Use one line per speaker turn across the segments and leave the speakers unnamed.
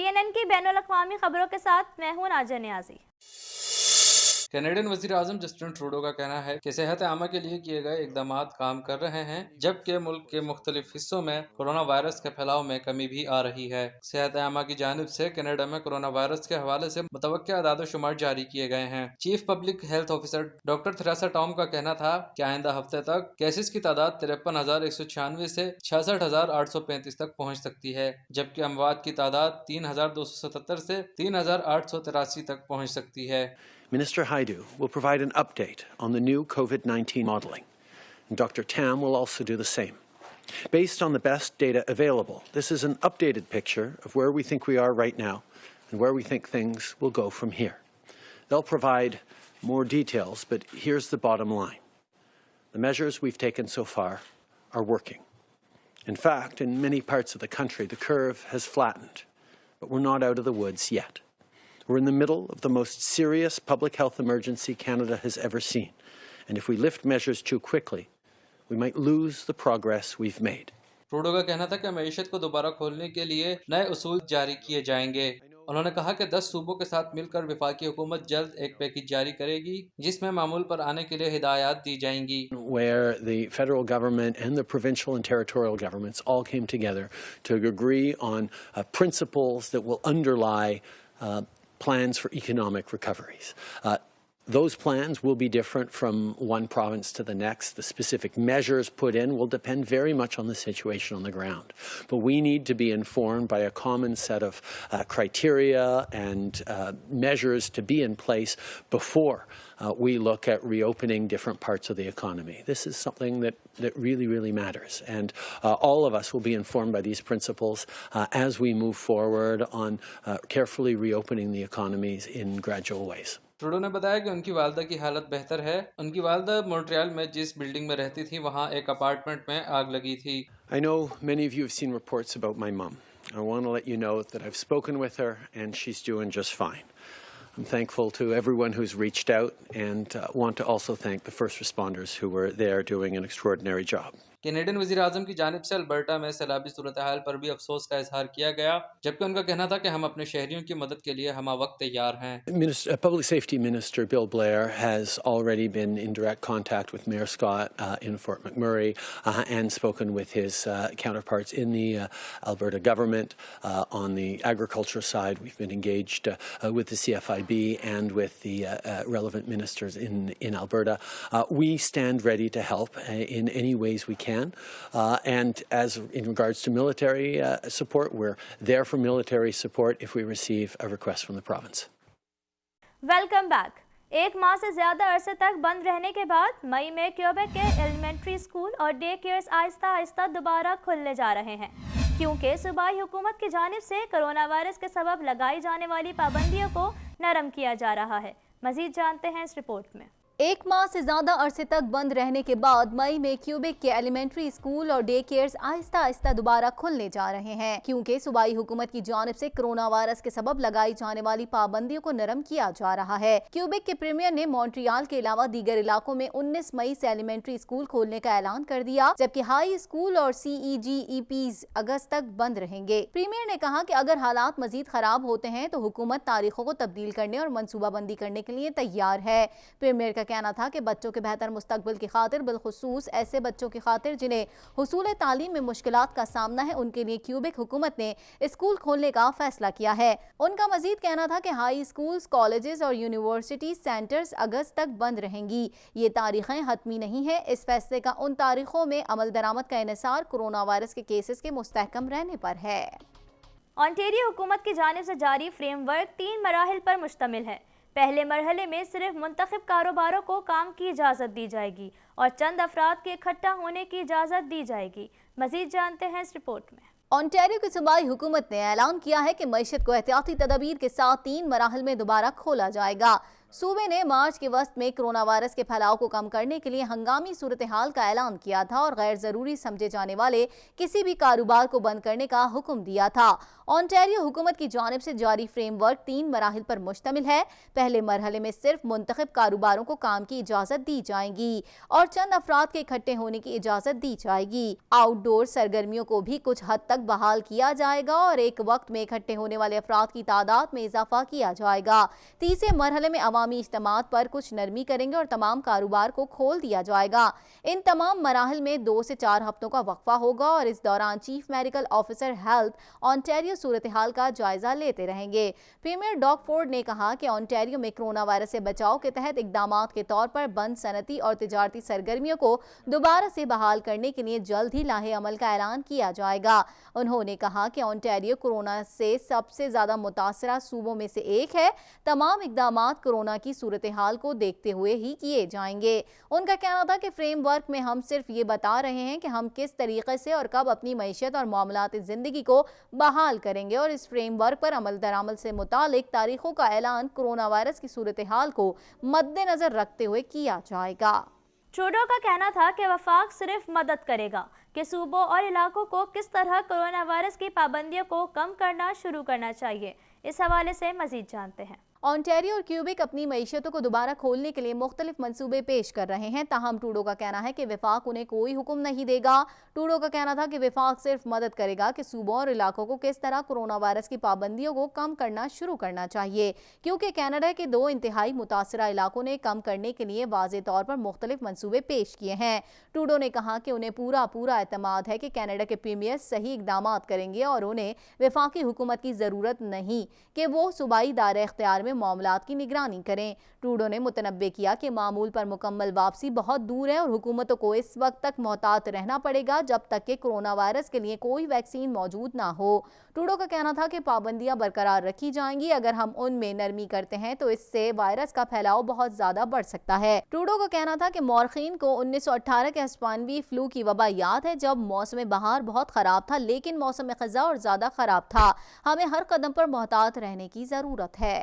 CNN की बैनुल अक़वामी खबरों के साथ मैं हूं नाज़िया नियाज़ी।
कैनेडियन वज़ीर आज़म जस्टिन ट्रूडो का कहना है कि सेहत आमा के लिए किए गए इक़दामात काम कर रहे हैं, जबकि मुल्क के मुख्तलिफ हिस्सों में कोरोना वायरस के फैलाव में कमी भी आ रही है। सेहत आमा की जानिब से कनाडा में कोरोना वायरस के हवाले से मुतवक्किया अदाद-ओ-शुमार जारी किए गए हैं। Chief public health officer doctor Theresa Tom का कहना था कि आइंदा हफ्ते तक केसेस की तादाद 53,196 से 66,835 तक पहुँच सकती है, जबकि अमवात की तादाद 3,277 से 3,883 तक पहुँच सकती है।
Minister Haidu will provide an update on the new COVID-19 modeling, and Dr. Tam will also do the same. Based on the best data available, this is an updated picture of where we think we are right now and where we think things will go from here. They'll provide more details, but here's the bottom line. The measures we've taken so far are working. In fact, in many parts of the country, the curve has flattened, but we're not out of the woods yet. We're in the middle of the most serious public health emergency Canada has ever seen. And if we lift measures too quickly, we might lose the progress we've made.
Trudeau का कहना था कि मईशत को दोबारा खोलने के लिए नए उसूल जारी किए जाएंगे। उन्होंने कहा कि 10 सूबों के साथ मिलकर वफाकी हुकूमत जल्द एक पैकेज जारी करेगी, जिसमें मामूल पर आने के लिए हिदायत दी जाएंगी।
Where the federal government and the provincial and territorial governments all came together to agree on principles that will underlie plans for economic recoveries. Those plans will be different from one province to the next. The specific measures put in will depend very much on the situation on the ground. But we need to be informed by a common set of criteria and measures to be in place before we look at reopening different parts of the economy. This is something that really matters. And all of us will be informed by these principles as we move forward on carefully reopening the economies in gradual ways.
Trudeau ने बताया कि उनकी वालदा की हालत बेहतर है। उनकी वालदा मॉन्ट्रियल में जिस बिल्डिंग में रहती थी, वहाँ एक अपार्टमेंट में आग लगी थी।
I know many of you have seen reports about my mom. I want to let you know that I've spoken with her and she's doing just fine. I'm thankful to everyone who's reached out and want to also thank the first responders who were there doing an extraordinary job.
Canadian वज़ीर आज़म की जानिब से Alberta में सैलाबी सूरत हाल पर भी अफसोस का इजहार किया गया, जबकि उनका कहना था कि हम अपने शहरियों की मदद के लिए हमा वक्त तैयार हैं।
Public Safety Minister Bill Blair has already been in direct contact with Mayor Scott in Fort McMurray and spoken with his counterparts in the Alberta government. On the agriculture side, we've been engaged with the CFIB and with the relevant ministers in Alberta. We stand ready to help in any ways we can. And as in regards to military support, we're there for military support if we receive a request from the province.
Welcome back. एक माह से ज्यादा अरसे तक बंद रहने के बाद मई में क्यूबेक के एलिमेंट्री स्कूल और डे केयर्स आहिस्ता आहिस्ता दोबारा खुलने जा रहे हैं, क्योंकि सूबाई हुकूमत की जानिब से कोरोना वायरस के सबब लगाई जाने वाली पाबंदियों को नरम किया जा रहा है। मजीद जानते हैं इस रिपोर्ट में।
एक माह से ज्यादा अरसे तक बंद रहने के बाद मई में क्यूबेक के एलिमेंट्री स्कूल और डे केयर्स आहिस्ता आहिस्ता दोबारा खुलने जा रहे हैं, क्योंकि सूबाई हुकूमत की जानिब से कोरोना वायरस के सबब लगाई जाने वाली पाबंदियों को नरम किया जा रहा है। क्यूबेक के प्रीमियर ने मॉन्ट्रियल के अलावा दीगर इलाकों में 19 मई से एलिमेंट्री स्कूल खोलने का ऐलान कर दिया, जबकि हाई स्कूल और CEGEPs अगस्त तक बंद रहेंगे। प्रीमियर ने कहा कि अगर हालात मजीद खराब होते हैं तो हुकूमत तारीखों को तब्दील करने और मनसूबाबंदी करने के लिए तैयार है। प्रीमियर का कहना था कि बच्चों के बेहतर मुस्तकबिल की खातिर, बिलखुसूस ऐसे बच्चों की खातिर जिन्हें हुसूल तालीम में मुश्किलात का सामना है, उनके लिए क्यूबेक हुकूमत ने स्कूल खोलने का फैसला किया है। उनका मजीद कहना था कि हाई स्कूल्स, कॉलेजेस और यूनिवर्सिटी सेंटर्स अगस्त तक बंद रहेंगी। ये तारीखें हतमी नहीं है। इस फैसले का उन तारीखों में अमल दरामद का इन्हिसार कोरोना वायरस के केसेस के मुस्तहकम रहने पर है।
ओंटारियो हुकूमत की जानिब से जारी फ्रेमवर्क 3 मराहिल पर मुश्तमिल है। पहले मरहले में सिर्फ मुंतखब कारोबारों को काम की इजाज़त दी जाएगी और चंद अफराद के इकट्ठा होने की इजाज़त दी जाएगी। मजीद जानते हैं इस रिपोर्ट में।
ओंटारियो की सूबाई हुकूमत ने ऐलान किया है कि मईशत को एहतियाती तदबीर के साथ 3 मराहल में दोबारा खोला जाएगा। सूबे ने मार्च के वस्त में कोरोना वायरस के फैलाव को कम करने के लिए हंगामी सूरत हाल का ऐलान किया था और गैर जरूरी समझे जाने वाले किसी भी कारोबार को बंद करने का हुक्म दिया था। ओंटारियो हुकूमत की जानिब से जारी फ्रेमवर्क 3 मराहिल पर मुश्तमिल है। पहले मरहले में सिर्फ मुंतखब कारोबारों को काम की इजाजत दी जाएगी और चंद अफराद के इकट्ठे होने की इजाजत दी जाएगी। आउटडोर सरगर्मियों को भी कुछ हद तक बहाल किया जाएगा और एक वक्त में इकट्ठे होने वाले अफराद की तादाद में इजाफा किया जाएगा। तीसरे मरहले में अवामी इज्तिमात पर कुछ नरमी करेंगे और तमाम कारोबार को खोल दिया जाएगा। इन तमाम मराहिल में 2 से 4 हफ्तों का वक्फा होगा और इस दौरान chief medical officer health Ontario सूरत हाल का जायजा लेते रहेंगे। प्रीमियर डॉग फोर्ड ने कहा कि ओंटारियो में कोरोना वायरस से बचाव के तहत इकदामात के तौर पर बंद सनती और तिजारती सरगर्मियों को दोबारा से बहाल करने के लिए जल्द ही लाहे अमल का ऐलान किया जाएगा। उन्होंने कहा कि ओंटारियो कोरोना से सबसे ज्यादा मुतासरा सूबों में से एक है। तमाम इकदामात कोरोना की सूरत हाल को देखते हुए ही किए जाएंगे। उनका कहना था कि फ्रेमवर्क में हम सिर्फ ये बता रहे हैं कि हम किस तरीके से और कब अपनी मईशत और मामलात जिंदगी को बहाल करेंगे और इस फ्रेमवर्क पर अमल दरामल से मुतालिक तारीखों का ऐलान कोरोना वायरस की सूरत हाल को मद्देनजर रखते हुए किया जाएगा।
ट्रूडो का कहना था कि वफाक सिर्फ मदद करेगा कि सूबों और इलाकों को किस तरह कोरोना वायरस की पाबंदियों को कम करना शुरू करना चाहिए। इस हवाले से मजीद जानते हैं।
ओंटारियो और क्यूबेक अपनी मईशतों को दोबारा खोलने के लिए मुख्तलिफ मंसूबे पेश कर रहे हैं। ताहम ट्रूडो का कहना है कि वफाक उन्हें कोई हुक्म नहीं देगा। ट्रूडो का कहना था कि वफाक सिर्फ मदद करेगा कि सूबों और इलाकों को किस तरह कोरोना वायरस की पाबंदियों को कम करना शुरू करना चाहिए, क्योंकि कनाडा के 2 इंतहाई मुतासरा इलाकों ने कम करने के लिए वाज़े तौर पर मुख्तलिफ मंसूबे पेश किए हैं। ट्रूडो ने कहा कि उन्हें पूरा एतमाद है कि कनाडा के प्रीमियर सही इकदाम करेंगे और उन्हें वफाकी हुकूमत की ज़रूरत नहीं कि वो सूबाई दायरे इख्तियार में मामलात की निगरानी करें। ट्रूडो ने मुतनब्बे किया कि मामूल पर मुकम्मल वापसी बहुत दूर है और हुकूमतों को इस वक्त तक मोहतात रहना पड़ेगा जब तक कि कोरोना वायरस के लिए कोई वैक्सीन मौजूद ना हो। ट्रूडो का कहना था कि पाबंदियां बरकरार रखी जाएंगी। अगर हम उनमें नरमी करते हैं तो इससे वायरस का फैलाव बहुत ज्यादा बढ़ सकता है। ट्रूडो का कहना था कि मौरखीन को 1918 के हिस्पानवी फ्लू की वबा याद है जब मौसम बहार बहुत खराब था, लेकिन मौसम खज़ा और ज्यादा खराब था। हमें हर कदम पर मोहतात रहने की जरूरत है।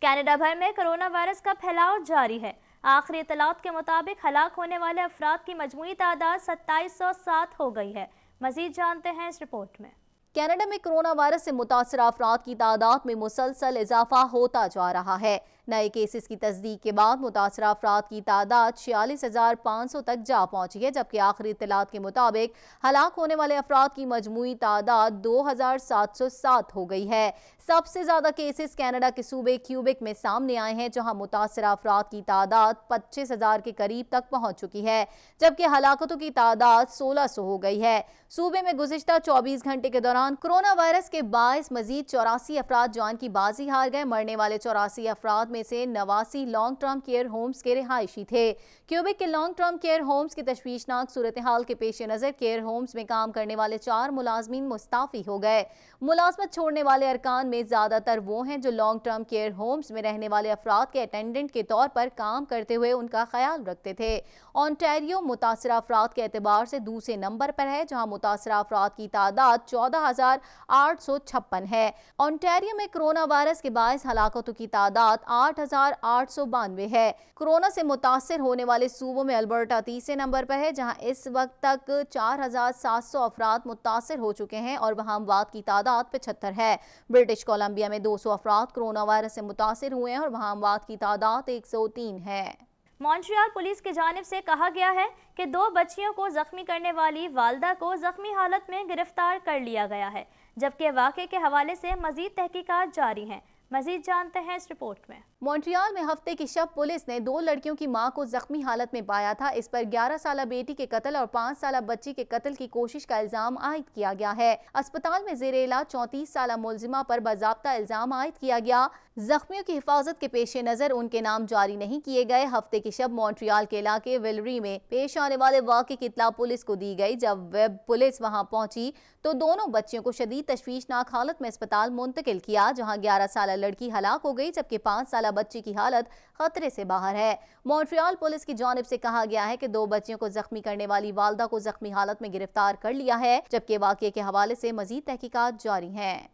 कनाडा भर में कोरोना वायरस का फैलाव जारी है। आखिरी इतलात के मुताबिक हलाक होने वाले अफराद की मजमूई तादाद 2707 हो गई है। मजीद जानते हैं इस रिपोर्ट में।
कनाडा में कोरोना वायरस से मुतासरा अफराद की तादाद में मुसलसल इजाफा होता जा रहा है। नए केसेस की तस्दीक के बाद मुतासरा अफराद की तादाद 46,500 तक जा पहुंची है, जबकि आखिरी इत्तलात के मुताबिक हलाक होने वाले अफराद की मजमूई तादाद 2,707 हो गई है। सबसे ज्यादा केसेस कनाडा के सूबे क्यूबेक में सामने आए हैं, जहां मुतासरा अफराद की तादाद 25,000 के करीब तक पहुंच चुकी है, जबकि हलाकतों की तादाद 1,600 हो गई है। सूबे में गुज़िश्ता 24 घंटे के दौरान कोरोना वायरस के बायस मजीद 84 अफराद जान की बाजी हार गए। मरने वाले 84 अफराद में से 89 लॉन्ग टर्म केयर होम्स के रिहायशी थे। क्यूबेक के लॉन्ग टर्म केयर होम्स की तशवीशनाक सूरत हाल के पेश नज़र केयर होम्स में काम करने वाले 4 मुलाजमीन मुस्ताफी हो गए। मुलाजमत छोड़ने वाले अरकान में ज़्यादातर वो हैं जो लॉन्ग टर्म केयर होम्स में रहने वाले अफराद के अटेंडेंट के तौर पर काम करते हुए उनका ख्याल रखते थे। ओंटारियो मुतासरा अफराद के एतबार से दूसरे नंबर पर है, जहाँ मुतासरा अफराद की तादाद 14,856 है। ओंटारियो में कोरोना वायरस के बायस हलाकतों की तादाद 8,892 है। कोरोना से मुतासर होने वाले सूबों में अल्बर्टा तीसरे नंबर पर है, जहां इस वक्त तक 4,700 अफराद मुतासर हो चुके हैं और वहां अमवात की तादाद 75 है। ब्रिटिश कोलंबिया में 200 अफराद कोरोना वायरस से मुतासर हुए हैं और वहां अमवात की तादाद 103 है।
मॉन्ट्रियल पुलिस की जानिब से कहा गया है कि 2 बच्चियों को जख्मी करने वाली वालदा को जख्मी हालत में गिरफ्तार कर लिया गया है, जबकि वाक़े के हवाले से मजीद तहकीकात जारी हैं। मजीद जानते हैं इस रिपोर्ट में।
मॉन्ट्रियल में हफ्ते की शब पुलिस ने 2 लड़कियों की मां को जख्मी हालत में पाया था। इस पर 11 साला बेटी के कत्ल और 5 साला बच्ची के कत्ल की कोशिश का इल्जाम आयद किया गया है। अस्पताल में ज़ेरे इलाज 34 साला मुलजिमा पर बाज़ाब्ता इल्जाम आयद किया गया। जख्मियों की हिफाजत के पेश नज़र उनके नाम जारी नहीं किए गए। हफ्ते की शब मॉन्ट्रियल के इलाके विलरी में पेश आने वाले वाक़े की इत्तला पुलिस को दी गई। जब वेब पुलिस वहां पहुंची तो दोनों बच्चियों को शदीद तशवीशनाक हालत में अस्पताल मुंतकिल किया, जहां 11 साला लड़की हलाक हो गई, जबकि 5 साला बच्ची की हालत खतरे से बाहर है। मॉन्ट्रियल पुलिस की जानिब से कहा गया है कि 2 बच्चियों को जख्मी करने वाली वालदा को जख्मी हालत में गिरफ्तार कर लिया है, जबकि वाक़े के हवाले से मजीद तहकीकात जारी हैं।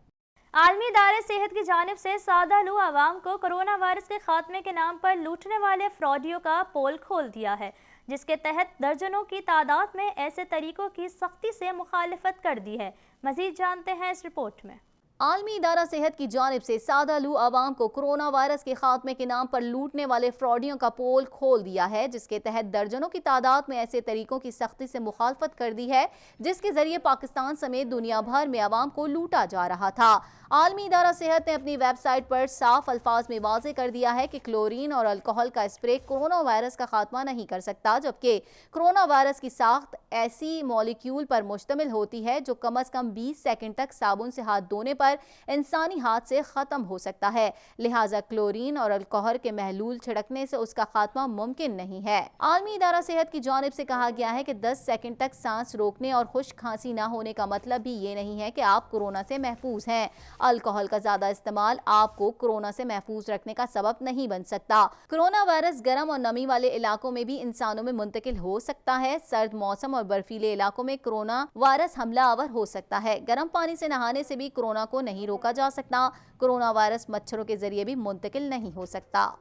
आलमी इदारे सेहत की जानिब से सादा लू आवाम को कोरोना वायरस के खात्मे के नाम पर लूटने वाले फ्रॉडियों का पोल खोल दिया है, जिसके तहत दर्जनों की तादाद में ऐसे तरीकों की सख्ती से मुखालिफत कर दी है। मजीद जानते हैं इस रिपोर्ट में।
आलमी इदारा सेहत की जानिब से सादा लू आवाम को कोरोना वायरस के खात्मे के नाम पर लूटने वाले फ्रॉडियों का पोल खोल दिया है, जिसके तहत दर्जनों की तादाद में ऐसे तरीकों की सख्ती से मुखालफत कर दी है जिसके जरिए पाकिस्तान समेत दुनिया भर में आवाम को लूटा जा रहा था। आलमी इदारा सेहत ने अपनी वेबसाइट पर साफ अल्फाज में वाज़े कर दिया है कि क्लोरीन और अल्कोहल का स्प्रे कोरोना वायरस का खात्मा नहीं कर सकता, जबकि कोरोना वायरस की साख्त ऐसी मॉलिक्यूल पर मुश्तमिल होती है जो कम अज कम 20 सेकंड तक साबुन से हाथ धोने पर इंसानी हाथ से खत्म हो सकता है। लिहाजा क्लोरीन और अल्कोहल के महलूल छिड़कने से उसका खात्मा मुमकिन नहीं है। आलमी इदारा सेहत की जानिब से कहा गया है कि 10 सेकंड तक सांस रोकने और खुश्क खांसी न होने का मतलब भी ये नहीं है कि आप कोरोना से महफूज हैं। अल्कोहल का ज्यादा इस्तेमाल आपको कोरोना से महफूज रखने का सबब नहीं बन सकता। कोरोना वायरस गर्म और नमी वाले इलाकों में भी इंसानों में मुंतकिल हो सकता है। सर्द मौसम और बर्फीले इलाकों में कोरोना वायरस हमला आवर हो सकता है। गर्म पानी से नहाने से भी कोरोना को नहीं रोका जा सकता। कोरोना वायरस मच्छरों के जरिए भी मुंतकिल नहीं हो सकता।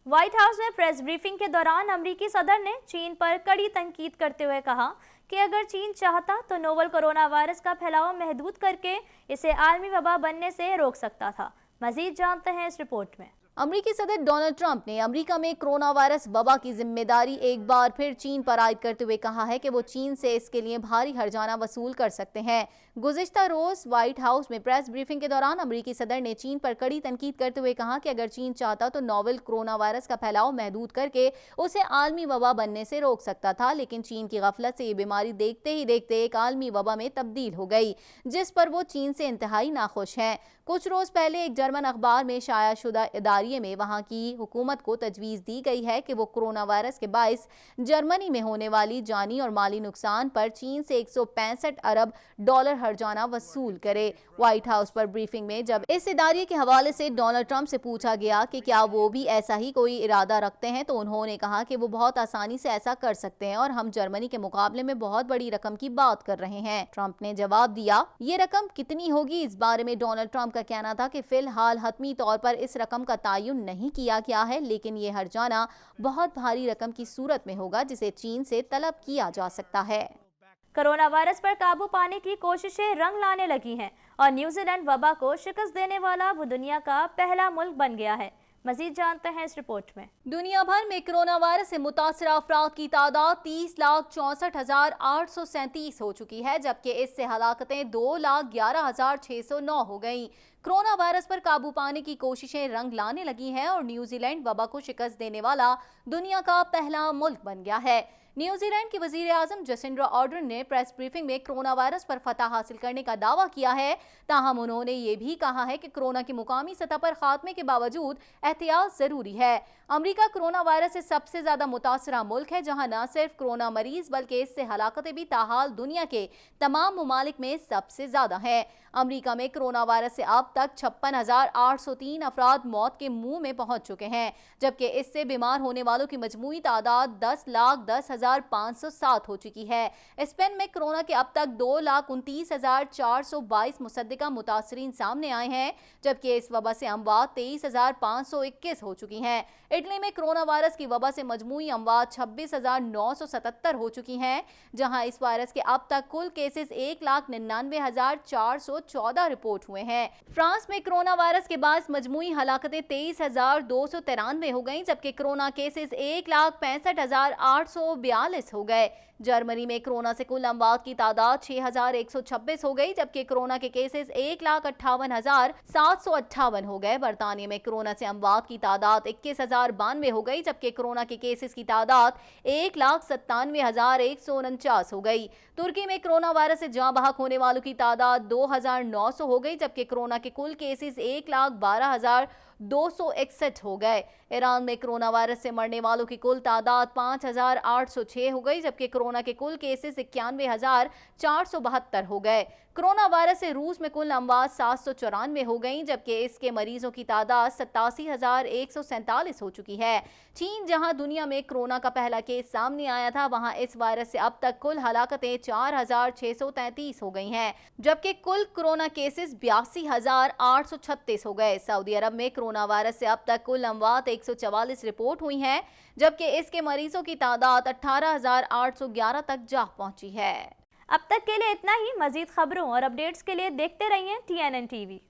व्हाइट हाउस में प्रेस ब्रीफिंग के दौरान अमरीकी सदर ने चीन पर कड़ी तनकीद करते हुए कहा कि अगर चीन चाहता तो नोवल कोरोना वायरस का फैलाव महदूद करके इसे आलमी वबा बनने से रोक सकता था। मजीद जानते हैं इस रिपोर्ट में।
अमरीकी सदर डोनाल्ड ट्रंप ने अमरीका में कोरोना वायरस वबा की जिम्मेदारी एक बार फिर चीन पर आयद करते हुए कहा है कि वो चीन से इसके लिए भारी हर्जाना वसूल कर सकते हैं। गुज़िश्ता रोज व्हाइट हाउस में प्रेस ब्रीफिंग के दौरान अमरीकी सदर ने चीन पर कड़ी तनकीद करते हुए कहा कि अगर चीन चाहता तो नोवेल कोरोना वायरस का फैलाव महदूद करके उसे आलमी वबा बनने से रोक सकता था, लेकिन चीन की गफलत से ये बीमारी देखते ही देखते एक आलमी वबा में तब्दील हो गई, जिस पर वो चीन से इंतहाई नाखुश हैं। कुछ रोज पहले एक जर्मन अखबार में शाया शुदा इदारिये में वहां की हुकूमत को तजवीज़ दी गई है कि वो कोरोना वायरस के बाइस जर्मनी में होने वाली जानी और माली नुकसान पर चीन से 165 अरब डॉलर हर्जाना वसूल करे। व्हाइट हाउस पर ब्रीफिंग में जब इस इदारे के हवाले से डोनाल्ड ट्रंप से पूछा गया कि क्या वो भी ऐसा ही कोई इरादा रखते हैं, तो उन्होंने कहा कि वो बहुत आसानी से ऐसा कर सकते हैं और हम जर्मनी के मुकाबले में बहुत बड़ी रकम की बात कर रहे हैं। ट्रंप ने जवाब दिया, ये रकम कितनी होगी इस बारे में डोनाल्ड ट्रंप का कहना था कि फिलहाल हतमी तौर पर इस रकम का तायुन नहीं किया गया है, लेकिन ये हर्जाना बहुत भारी रकम की सूरत में होगा जिसे चीन से तलब किया जा सकता है।
कोरोना वायरस पर काबू पाने की कोशिशें रंग लाने लगी हैं और न्यूजीलैंड वबा को शिकस्त देने वाला वो दुनिया का पहला मुल्क बन गया है। मजीद जानते हैं इस रिपोर्ट में।
दुनिया भर में कोरोना वायरस से मुतासर अफराद की तादाद 30,64,837 हो चुकी है, जबकि इससे हलाकतें 2,11,609 हो गई। कोरोना वायरस पर काबू पाने की कोशिशें रंग लाने लगी हैं और न्यूजीलैंड वबा को शिकस्त देने वाला दुनिया का पहला मुल्क बन गया है। न्यूजीलैंड के वजीर आजम जसिंड्रा आर्डर्न ने प्रेस ब्रीफिंग में कोरोना वायरस पर फतह हासिल करने का दावा किया है, ताहम उन्होंने ये भी कहा है कि कोरोना की मुकामी सतह पर खात्मे के बावजूद एहतियात जरूरी है। अमरीका कोरोना वायरस से सबसे ज्यादा मुतासरा मुल्क है, जहां न सिर्फ कोरोना मरीज बल्कि इससे हलाकतें भी ताहाल दुनिया के तमाम ममालिक में सबसे ज्यादा है। अमरीका में कोरोना वायरस से अब तक 56,803 अफराद मौत के मुंह में पहुंच चुके हैं, जबकि इससे बीमार होने वालों की मजमूई तादाद 10,10,507 हो चुकी है। स्पेन में कोरोना के अब तक 2,29,422 मुसद्दिका मुतासरीन सामने आए हैं, जबकि इस वबा से अमवात 23,521 हो चुकी हैं। इटली में कोरोना वायरस की वबा से मजमूई अमवात 26,977 हो चुकी हैं, जहां इस वायरस के अब तक कुल केसेस 1,99,414 रिपोर्ट हुए हैं। फ्रांस में कोरोना वायरस के बाद मजमूई हलाकतें 23,293 हो गई, जबकि कोरोना केसेस 1,65,842 हो गए। जर्मनी में कोरोना से कुल अमवात की तादाद 6,126 हो गई, जबकि कोरोना के केसेस 1,58,758 हो गए। बरतानिया में कोरोना से अमवात की तादाद 21,092 हो गई, जबकि कोरोना के केसेस की तादाद 1,97,149 हो गई। तुर्की में कोरोना वायरस से जाँ बहक होने वालों की तादाद 2,900 हो गई, जबकि कोरोना के कुल केसेस 1,12,000 261 हो गए। ईरान में कोरोना वायरस से मरने वालों की कुल तादाद 5,806 हो गई, जबकि कोरोना के कुल केसेस 91,472 हो गए। कोरोना वायरस से रूस में कुल अमवात 794 हो गई, जबकि इसके मरीजों की तादाद 87,147 हो चुकी है। चीन, जहां दुनिया में कोरोना का पहला केस सामने आया था, वहां इस वायरस से अब तक कुल हलाकतें 4,633 हो गई हैं, जबकि कुल कोरोना केसेस 82,836 हो गए। सऊदी अरब में कोरोना वायरस से अब तक कुल अमवात 144 रिपोर्ट हुई हैं, जबकि इसके मरीजों की तादाद 18,811 तक जा पहुंची है।
अब तक के लिए इतना ही। मजीद खबरों और अपडेट्स के लिए देखते रहिए TNN TV।